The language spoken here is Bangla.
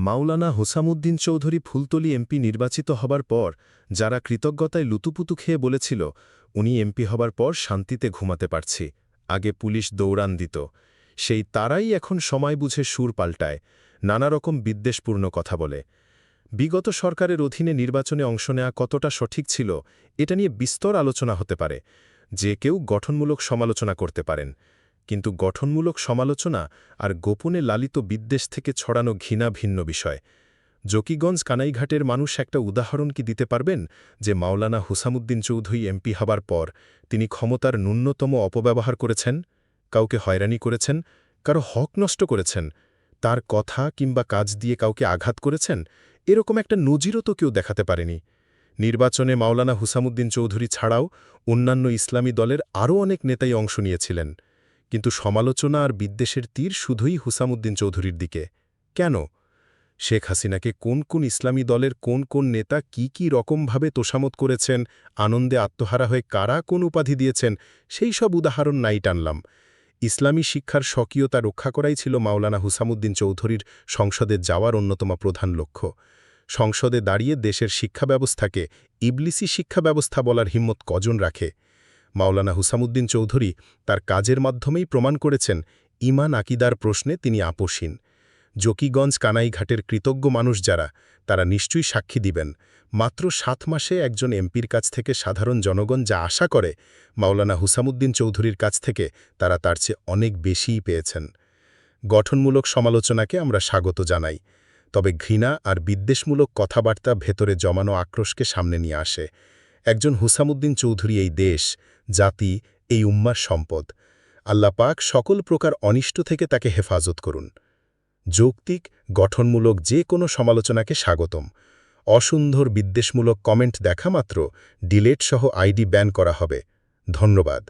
মাওলানা হুসামুদ্দিন চৌধুরী ফুলতলী এমপি নির্বাচিত হবার পর যারা কৃতজ্ঞতায় লুতুপুতু খেয়ে বলেছিল উনি এমপি হবার পর শান্তিতে ঘুমাতে পারছি, আগে পুলিশ দৌড়ান দিত, সেই তারাই এখন সময় বুঝে সুর পাল্টায়, নানা রকম বিদ্বেষপূর্ণ কথা বলে। বিগত সরকারের অধীনে নির্বাচনে অংশ নেওয়া কতটা সঠিক ছিল এটা নিয়ে বিস্তর আলোচনা হতে পারে, যে কেউ গঠনমূলক সমালোচনা করতে পারেন। কিন্তু গঠনমূলক সমালোচনা আর গোপনে লালিত বিদ্বেষ থেকে ছড়ানো ঘৃণা ভিন্ন বিষয়। জকিগঞ্জ কানাইঘাটের মানুষ একটা উদাহরণ কি দিতে পারবেন যে মাওলানা হুসামুদ্দিন চৌধুরী এমপি হবার পর তিনি ক্ষমতার ন্যূনতম অপব্যবহার করেছেন, কাউকে হয়রানি করেছেন, কারো হক নষ্ট করেছেন, তার কথা কিংবা কাজ দিয়ে কাউকে আঘাত করেছেন? এরকম একটা নজিরও তো কেউ দেখাতে পারেনি। নির্বাচনে মাওলানা হুসামুদ্দিন চৌধুরী ছাড়াও অন্যান্য ইসলামী দলের আরও অনেক নেতাই অংশ নিয়েছিলেন, কিন্তু সমালোচনা আর বিদ্বেষের তীর শুধুই হুসামুদ্দিন চৌধুরীর দিকে। কেন? শেখ হাসিনাকে কোন কোন ইসলামী দলের কোন কোন নেতা কি রকমভাবে তোষামত করেছেন, আনন্দে আত্মহারা হয়ে কারা কোন উপাধি দিয়েছেন, সেই সব উদাহরণ নাই টানলাম। ইসলামী শিক্ষার স্বকীয়তা রক্ষা করাই ছিল মাওলানা হুসামুদ্দিন চৌধুরীর সংসদে যাওয়ার অন্যতম প্রধান লক্ষ্য। সংসদে দাঁড়িয়ে দেশের শিক্ষা ব্যবস্থাকে ইবলিসি শিক্ষা ব্যবস্থা বলার হিম্মত কজন রাখে? মাওলানা হুসামুদ্দিন চৌধুরী তার কাজের মাধ্যমেই প্রমাণ করেছেন ঈমান আকিদার প্রশ্নে তিনি আপোষহীন। জকিগঞ্জ কানাইঘাটের কৃতজ্ঞ মানুষ যারা, তারা নিশ্চয়ই সাক্ষী দিবেন, মাত্র ৭ মাসে একজন এমপির কাছ থেকে সাধারণ জনগণ যা আশা করে, মাওলানা হুসামুদ্দিন চৌধুরীর কাছ থেকে তারা তার চেয়ে অনেক বেশিই পেয়েছেন। গঠনমূলক সমালোচনাকে আমরা স্বাগত জানাই, তবে ঘৃণা আর বিদ্বেষমূলক কথাবার্তা ভেতরে জমানো আক্রোশকে সামনে নিয়ে আসে। একজন হুসামুদ্দিন চৌধুরী এই দেশ, জাতি, এই উম্মার সম্পদ। আল্লাহ পাক সকল প্রকার অনিষ্ট থেকে তাকে হেফাজত করুন। যৌক্তিক, গঠনমূলক যে কোনো সমালোচনাকে স্বাগতম। অসুন্দর বিদ্বেষমূলক কমেন্ট দেখা মাত্র ডিলেট সহ আইডি ব্যান করা হবে। ধন্যবাদ।